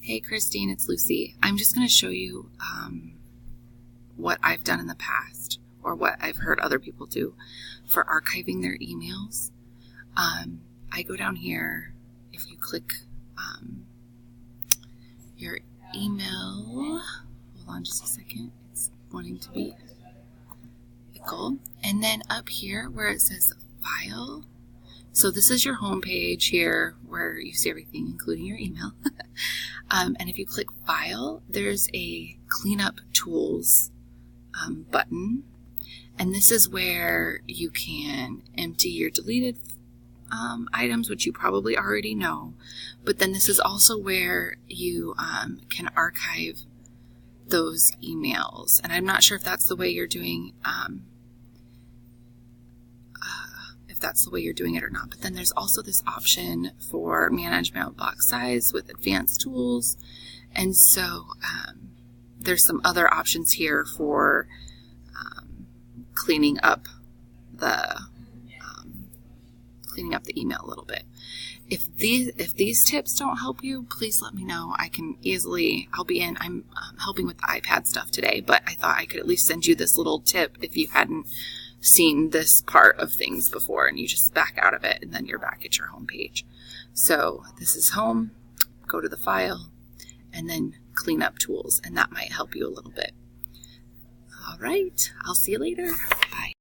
Hey Christine, it's Lucy. I'm just going to show you what I've done in the past, or what I've heard other people do for archiving their emails. I go down here. If you click your email, hold on just a second, it's wanting to be pickle. And then up here where it says file, so this is your home page here where you see everything, including your email. And if you click file, there's a cleanup tools button. And this is where you can empty your deleted items, which you probably already know. But then this is also where you can archive those emails. And I'm not sure if that's the way you're doing it or not. But then there's also this option for manage mailbox size with advanced tools. And so there's some other options here for cleaning up the email a little bit. If these tips don't help you, please let me know. I'm helping with the iPad stuff today, but I thought I could at least send you this little tip if you hadn't seen this part of things before, and you just back out of it and then you're back at your home page. So this is home, go to the file, and then clean up tools, and that might help you a little bit. All right, I'll see you later. Bye.